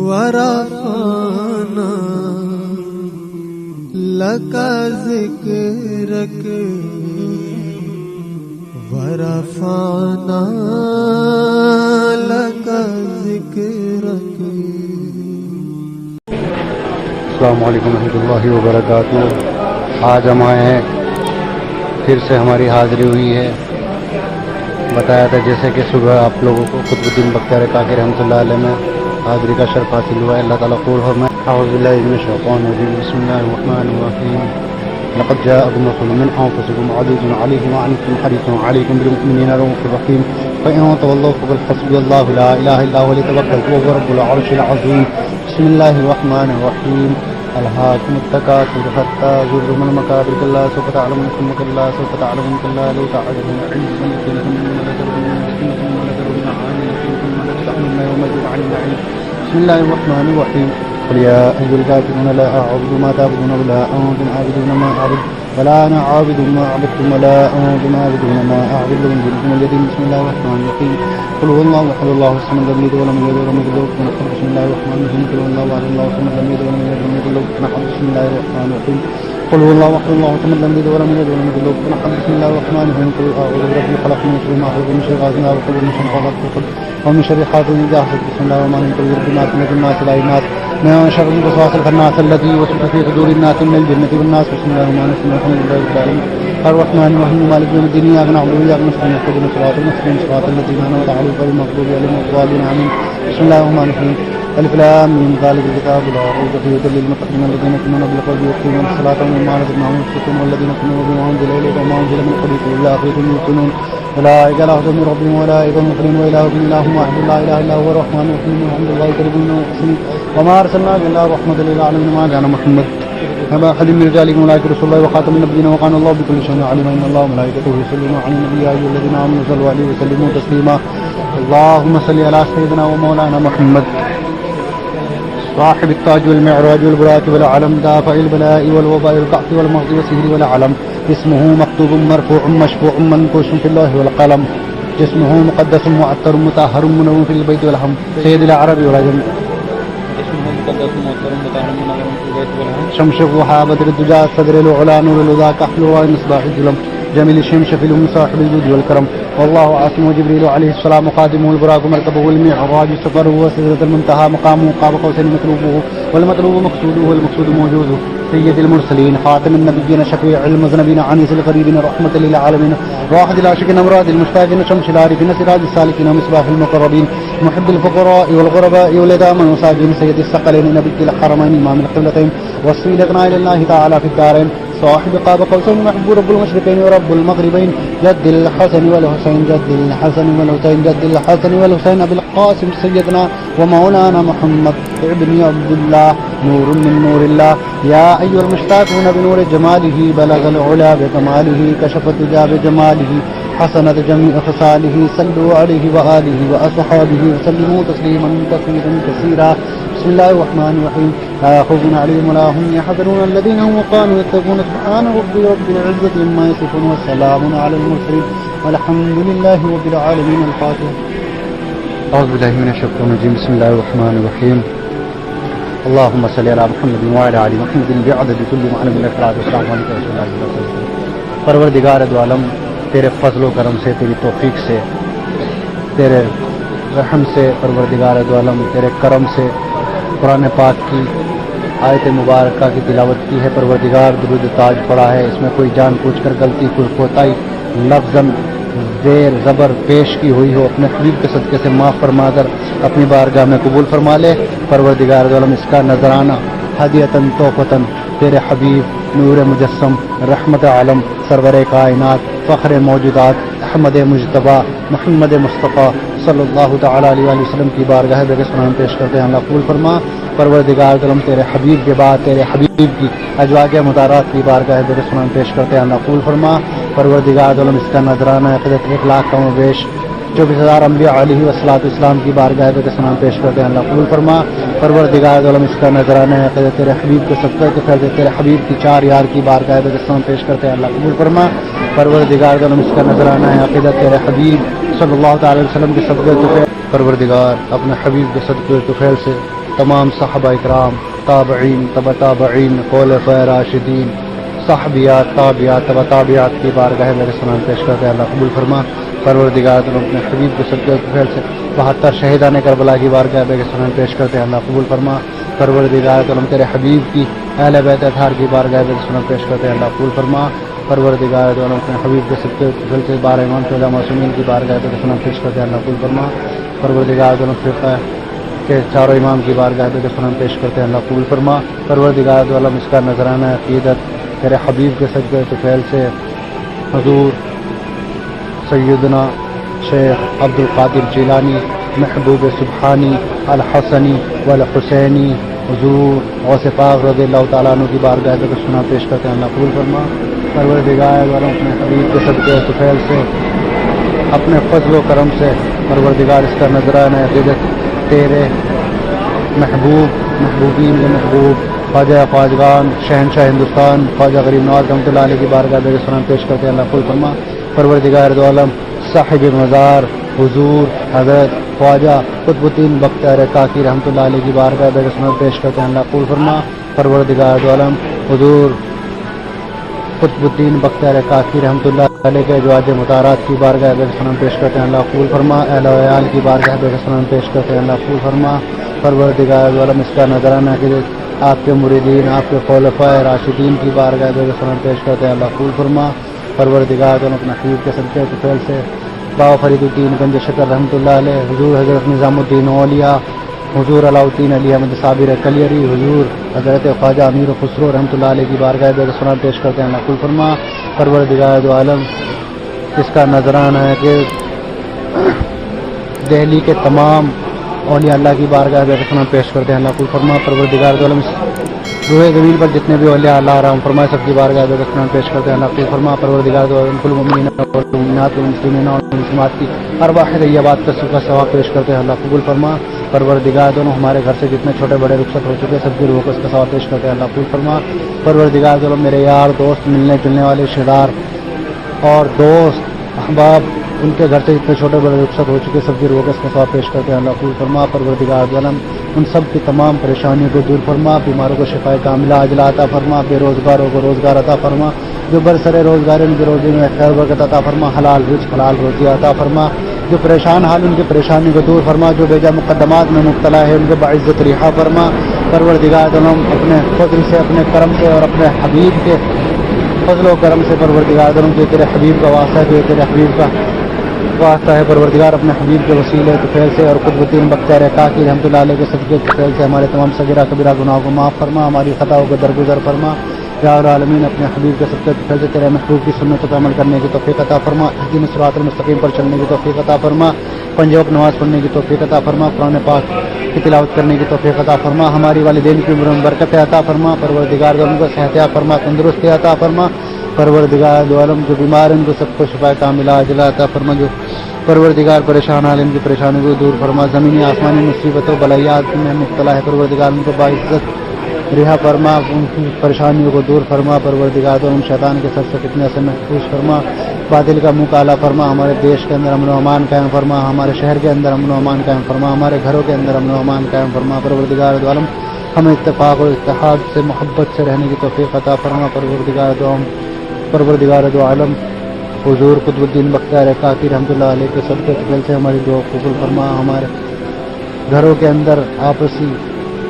ورفعنا لك ذكرك ورفعنا لك ذكرك. السلام علیکم ورحمۃ اللہ وبرکاتہ. آج ہم آئے ہیں، پھر سے ہماری حاضری ہوئی ہے. بتایا تھا جیسے کہ صبح آپ لوگوں کو قطب الدین بختیار کاکی رحمۃ اللہ علیہ میں حاضری کا شرف حاصل ہوا ہے. اللہ تعالیٰ قبول فرمائے. اعوذ باللہ من الشیطان الرجیم. بسم اللہ الرحمن الرحیم. لقد جاءكم رسول من انفسكم عزيز عليه ما عنتم حريص عليكم بالمؤمنين رؤوف رحيم فإن تولوا فقل حسبي الله لا إله إلا هو عليه توكلت وهو رب العرش العظيم. بسم الله الرحمن الرحيم. ألهاكم التكاثر حتى زرتم المقابر كلا سوف تعلمون ثم كلا سوف تعلمون كلا لو تعلمون علم اليقين ثم لترون ثم لترون عاملة ثم لتسألن يومئذ عن النعيم. بسم الله الرحمن الرحيم. قل يا أيها الكافرون لا أعبد ما تعبدون ولا أنتم عابدون ما أعبد ولا أنا عابد ما عبدتم ولا أنتم عابدون ما أعبد لكم دينكم ولي دين. بسم الله الرحمن الرحيم. قل هو الله أحد الله الصمد لم يلد ولم يولد ولم يكن له كفوا أحد. بسم الله الرحمن الرحيم. قل هو الله أحد الله الصمد لم يلد ولم يولد ولم يكن له كفوا أحد. بسم الله الرحمن الرحيم. قل هو الله أحد الله الصمد لم يلد ولم يولد ولم يكن له كفوا أحد. بسم الله الرحمن الرحيم. قل أعوذ برب الفلق من شر ما خلق من شر غاسق إذا وقب من شر حاسد ومن شر حاسد إذا حسد. بسم الله الرحمن الرحيم. قل رب الناس ملك الناس إله الناس من شر الوسواس الخناس الذي يوسوس في صدور الناس من الجنة والناس. بسم الله الرحمن الرحيم. الحمد لله رب العالمين الرحمن الرحيم مالك يوم الدين إياك نعبد وإياك نستعين اهدنا الصراط المستقيم صراط الذين أنعمت عليهم غير المغضوب عليهم ولا الضالين آمين. بسم الله الرحمن الرحيم. ألف لام ميم ذلك الكتاب لا ريب فيه هدى للمتقين الذين يؤمنون بالغيب ويقيمون الصلاة ومما رزقناهم ينفقون والذين يؤمنون بما أنزل إليك وما أنزل من قبلك وبالآخرة هم يوقنون أولئك على هدى من ربهم وأولئك هم المفلحون. وإلهكم إله واحد لا إله إلا هو الرحمن الرحيم. الحمد لله رب العالمين وما أرسلناك إلا رحمة للعالمين. ما كان محمد أبا أحد من رجالكم ولكن رسول الله وخاتم النبيين وكان الله بكل شيء عليما. إن الله وملائكته يصلون على النبي يا أيها الذين آمنوا صلوا عليه وسلموا تسليما. اللهم صل على سيدنا ومولانا محمد صاحب التاج والمعراج والبراق والعلم دافع البلاء والوباء والقحط والمرض والسهر والعلم. اسمه مكتوب مرفوع مشفوع منقوش في الله والقلم. جسمه مقدس معطر مطهر منور في البيت والحم. سيد العرب والعجم. شمس الضحى بدر الدجى صدر العلا نور الهدى كحل ومصباح الظلم جميل الشمس في الأم صاحب الجود والكرم. والله عاصم وجبريل عليه السلام خادمه البراق مركبه المعراج سفره وسدرة المنتهى مقامه قاب قوسين مطلوبه والمطلوب مقصوده والمقصود موجوده. سيد المرسلين خاتم النبيين شفيع المذنبين عنيس الغريبين رحمة للعالمين واحد العاشقين أمراض المشتاقين شمس العارفين سراج السالكين مصباح المقربين محب الفقراء والغرباء واليتامى والمساكين سيد الثقلين نبي الحرمين إمام القبلتين وسيلتنا إلى الله تعالى في الدارين صاحب قاب قوسين محبوب رب المشرقين ورب المغربين جد الحسن والحسين جد الحسن والحسين جد الحسن والحسين أبي القاسم سيدنا ومولانا محمد ابن عبد الله نور من نور الله. يا أيها المشتاقون بنور جماله بلغ العلا بكماله كشف الدجى بجماله حسنت جميع خصاله صلوا عليه وآله وأصحابه وسلموا تسليما كثيرا. بسم الله الرحمن الرحيم. لا خوف عليهم ولا هم يحزنون الذين هم وقالوا يتقون سبحان رب العزة عما يصفون وسلام على المرسلين والحمد لله رب العالمين. الفاتحة. أعوذ بالله من الشيطان الرجيم. بسم الله الرحمن الرحيم. اللهم صل على محمد وعلى آل محمد بعدد كل معنى من الإخلاص والسلام علیکم رسول اللہ صلی اللہ علیہ وسلم. پروردگار دو عالم تیرے فضل و کرم سے تیری توفیق سے تیرے رحم سے پروردگار دو عالم تیرے کرم سے قرآن پاک کی آیت مبارکہ کی تلاوت کی ہے. پروردگار درود تاج پڑھا ہے. اس میں کوئی جان پوچھ کر غلطی کوئی کوتاہی لفظاً زیر زبر پیش کی ہوئی ہو اپنے حبیب کے صدقے سے معاف فرما کر اپنی بارگاہ میں قبول فرما لے. پروردگار عالم اس کا نذرانہ ہدیتاً توفتاً تیرے حبیب نور مجسم رحمت عالم سرور کائنات فخر موجودات احمد مجتبیٰ محمد مصطفیٰ صلی اللہ تعالیٰ علیہ وسلم کی بارگاہ بے سلام پیش کرتے ہیں. اللہ قبول فرما. پروردگار عالم تیرے حبیب کے بعد تیرے حبیب کی ازواج مطہرات کی بارگاہ بے سلام پیش کرتے ہیں. اللہ قبول فرما. پروردگار عالم اس کا نذرانہ عقیدت 1,00,000 کم و بیش 24,000 انبیاء علیہ والصلاۃ والسلام کی بارگاہ بے سلام پیش کرتے ہیں. اللہ قبول فرما. پروردگار عالم اس کا نذرانہ عقیدت تیرے حبیب کے صدقے کے فیض تیرے حبیب کی 4 یار کی بارگاہ بے سلام پیش کرتے ہیں. اللہ قبول فرما. پروردگار عالم اس کا نذرانہ عقیدت تیرے حبیب صلی اللہ تعالی وسلم کے صدقے کے پروردگار اپنے حبیب کے صدقے کے فیض سے تمام صحابہ اکرام، تابعین، تبع تابعین، خلفاء راشدین، صحابیات، تابعات، تبع تابعات کی بارگاہ میں سلام پیش کرتے ہیں، اللہ قبول فرما۔ پروردگار عالم اپنے حبیب کے صدقے کے فضل سے 72 شہیدان کربلا کی بارگاہ میں سلام پیش کرتے ہیں، اللہ قبول فرما۔ پروردگار عالم تیرے حبیب کی اہل بیت اطہار کی بارگاہ میں سلام پیش کرتے ہیں، اللہ قبول فرما۔ پروردگار عالم اپنے حبیب کے صدقے کے فضل سے 12 امام شہداء معصومین کی بارگاہ میں سلام پیش کرتے ہیں، اللہ قبول فرما۔ پروردگار عالم فرقہ کے چاروں امام کی بارگاہ میں سلام پیش کرتے ہیں، اللہ قبول فرما۔ پروردگار عالم اس کا نذرانہ عقیدت تیرے حبیب کے صدقے کے فضل سے حضور سیدنا شیخ عبد القادر جیلانی محبوب سبحانی الحسنی والحسینی حضور غوث پاک رضی اللہ تعالیٰ عنہ کی بارگاہ میں سنا پیش کرتے ہیں، اللہ قبول فرما۔ پروردگار عالم اپنے حبیب کے صدقے کے فضل سے اپنے فضل و کرم سے پروردگار اس کا نذرانہ عقیدت تیرے محبوبین کے محبوب خواجہ خواجگان شہنشاہ ہندوستان خواجہ غریب نواز رحمۃ اللہ علیہ کی بارگاہ میں سلام پیش کرتے ہیں، اللہ قبول فرما۔ پروردگار دو عالم صاحب مزار حضور حضرت خواجہ قطب الدین بختیار کاکی رحمۃ اللہ علیہ کی بارگاہ میں سلام پیش کرتے ہیں، اللہ قبول فرما۔ پروردگار دو عالم حضور قطب الدین بختیار کاکی رحمۃ اللہ علیہ کے ازواج مطہرات کی بارگاہ میں سلام پیش کرتے ہیں، اللہ قبول فرما۔ اہل و عیال کی بارگاہ میں سلام پیش کرتے ہیں، اللہ قبول فرما۔ پروردگار دو عالم اس کا نذرانہ کہ آپ کے مریدین، آپ کے خلفاء راشدین کی بارگاہ میں سلام پیش کرتے ہیں، اللہ قبول فرما۔ پروردگار دونوں اپنے حبیب کے صدقے کے فضل سے بابا فرید الدین گنج شکر رحمۃ اللہ علیہ، حضور حضرت نظام الدین اولیاء، حضور علاء الدین علی احمد صابر کلیری، حضور حضرت خواجہ امیر خسرو رحمۃ اللہ علیہ کی بارگاہ میں سلام پیش کرتے ہیں، اللہ قبول فرما۔ پروردگار دو عالم اس کا نذرانہ ہے کہ دہلی کے تمام اولیاء اللہ کی بارگاہ میں سلام پیش کرتے ہیں، اللہ قبول فرما۔ پروردگار دو عالم روئے زمین پر جتنے بھی اولیاء اللہ رحم فرمائے سب کی بارگاہ میں سلام پیش کرتے ہیں، اللہ قبول فرما۔ پروردگار دو عالم کل مومنین والمؤمنات والمسلمین والمسلمات کی ارواح طیبات کا ثواب پیش کرتے ہیں، اللہ قبول فرما۔ پروردگار دونوں ہمارے گھر سے جتنے چھوٹے بڑے رخصت ہو چکے سب کی روح کو اس کا ثواب پیش کرتے ہیں، اللہ قبول فرما۔ پروردگار دونوں میرے یار دوست ملنے جلنے والے رشتہ دار اور دوست احباب ان کے گھر سے جتنے چھوٹے بڑے رخصت ہو چکے سب کی روح کو اس کا ثواب پیش کرتے ہیں، اللہ قبول فرما۔ پروردگار عالم ان سب کی تمام پریشانیوں کو دور فرما، بیماروں کو شفا کاملہ عاجلہ عطا فرما، بے روزگاروں کو روزگار عطا فرما، جو برسر روزگار ان کے روزی میں خیر برکت عطا فرما، حلال رزق حلال روزی عطا فرما، جو پریشان حال ان کی پریشانی کو دور فرما، جو بیجا مقدمات میں مبتلا ہے ان کو باعزت رہا فرما۔ پروردگار عالم اپنے فضل سے اپنے کرم سے اور اپنے حبیب کے فضل و کرم سے پروردگار عالم جو تیرے حبیب کا واسطہ ہے، جو تیرے حبیب کا واسطہ ہے، پروردگار اپنے حبیب کے وسیلے کے فیض سے اور قطب الدین بختیار کاکی رحمۃ اللہ علیہ کے صدقے کے فیض سے ہمارے تمام صغیرہ کبیرہ گناہوں کو معاف فرما، ہماری خطاؤں کو درگزر فرما۔ یا العالمین اپنے حبیب کے صدقے کے فیض سے تیرے محبوب کی سنتوں پر عمل کرنے کی توفیق عطا فرما، اہدنا الصراط المستقیم پر چلنے کی توفیق عطا فرما، پنج وقت نماز پڑھنے کی توفیق عطا فرما، قرآن پاک کی تلاوت کرنے کی توفیق عطا فرما، ہماری والدین کی عمر میں برکت عطا فرما، پروردگار ان کو صحت فرما، تندرستی عطا فرما، پروردگار دو عالم جو بیمار ہیں ان کو سب کو شفا کاملہ عاجلہ عطا فرما، جو پروردگار پریشان حال ان کی پریشانی کو دور فرما، زمینی آسمانی مصیبتوں بلایات میں مبتلا ہے پروردگار ان کو باعزت رہا فرما، ان کی پریشانیوں کو دور فرما، پروردگار ان شیطان کے سر سے فتنے سے محفوظ فرما، باطل کا منہ کالا فرما، ہمارے دیش کے اندر امن و امان قائم فرما، ہمارے شہر کے اندر امن و امان قائم فرما، ہمارے گھروں کے اندر امن و امان قائم فرما، پروردگار دو عالم ہمیں اتفاق اور اتحاد سے محبت سے رہنے کی توفیق عطا فرما، پروردگار دو عالم حضور قطب الدین بختیار کاکی رحمۃ اللہ علیہ کے صدقے کے فضل سے ہماری دعا قبول فرما، ہمارے گھروں کے اندر آپسی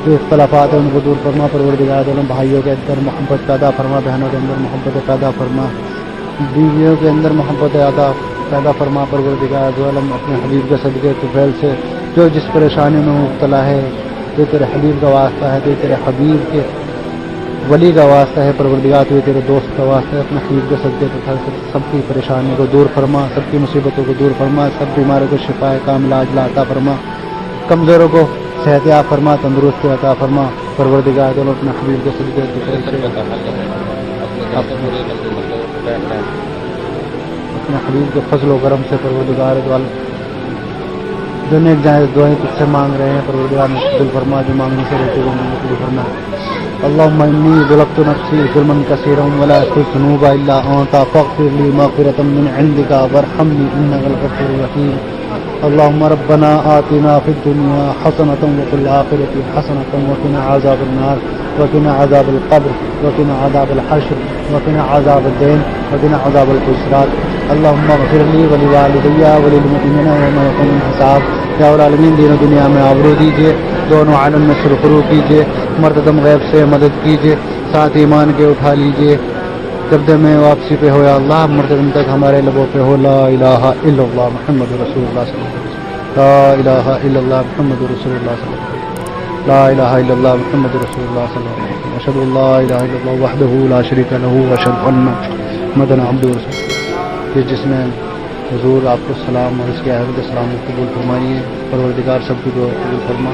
جو اختلافات ہیں ان کو دور فرما، پروردگار عالم بھائیوں کے اندر محبت پیدا فرما، بہنوں کے اندر محبت پیدا فرما، بیویوں کے اندر محبت پیدا فرما، پروردگار عالم اپنے حبیب کے صدقے کے فضل سے جو جس پریشانی میں مبتلا ہے، جو تیرے حبیب کا واسطہ ہے، جو تیرے حبیب کے ولی کا واسطہ ہے، پروردگار تو تیرے دوست کا واسطہ ہے، اپنے حبیب کے صدقے کے فضل سے سب کی پریشانیوں کو دور فرما، سب کی مصیبتوں کو دور فرما، سب بیماروں کو شفا کاملہ عاجلہ عطا فرما، کمزوروں کو صحت یاب فرما، تندرستی عطا فرما، پروردگار دونوں اپنے حبیب کے صدقے کے فضل سے اپنے حبیب کے فضل و کرم سے پروردگار جو نیک جائز دعائیں تجھ سے مانگ رہے ہیں پروردگار نے قبول فرما، جو مانگنے سے رہتے وہ قبول فرما۔ اللهم انی ظلمت نفسی ظلما کثیرا ولا یغفر الذنوب الا انت فاغفر لی مغفرة من عندک وارحمنی انک الغفور الرحیم۔ اللهم ربنا آتنا في الدنيا حسنة وفي الآخرة حسنة وقنا عذاب النار وقنا عذاب القبر وقنا عذاب الحشر وقنا عذاب الدين وقنا عذاب الحسرات اللهم اغفر لي ولوالدي وللمؤمنين يوم يقوم الحساب. یا العالمین دین و دنیا میں آبرو دیجیے، دونوں عالم میں سرخرو کیجیے، مرددم غیب سے مدد کیجیے، ساتھ ایمان کے اٹھا لیجیے. جب میں واپسی پہ ہو یا اللہ مرددم تک ہمارے لبوں پہ ہو لا الہ الا اللہ محمد رسول اللہ صلی اللہ علیہ وسلم. لا الہ الا اللہ محمد رسول اللہ صلی اللہ علیہ وسلم. لا الہ الا اللہ محمد رسول اللہ صلی اللہ علیہ وسلم. اشهد ان لا الہ الا اللہ وحدہ لا شریک لہ واشهد ان محمدا عبدہ ورسولہ. کہ جس نے حضور آپ کو سلام اور اس کے اہل کے سلام کو قبول فرمائیے. پروردگار سب کی دعا قبول فرما.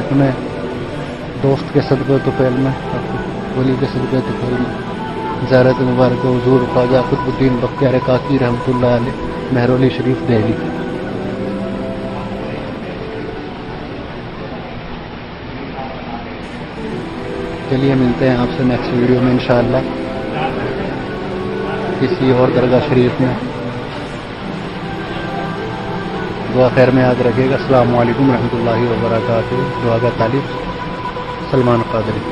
اپنے دوست کے صدقے طفیل میں، اپنے ولی کے صدقے طفیل میں زیارت مبارک حضور خواجہ قطب الدین بختیار کاکی رحمۃ اللہ علیہ مہرولی شریف دہلی. چلیے ملتے ہیں آپ سے نیکسٹ ویڈیو میں انشاءاللہ کسی اور درگاہ شریف میں. دعا خیر میں یاد رکھیے گا. السلام علیکم ورحمۃ اللہ وبرکاتہ. دعا کا طالب سلمان قادری.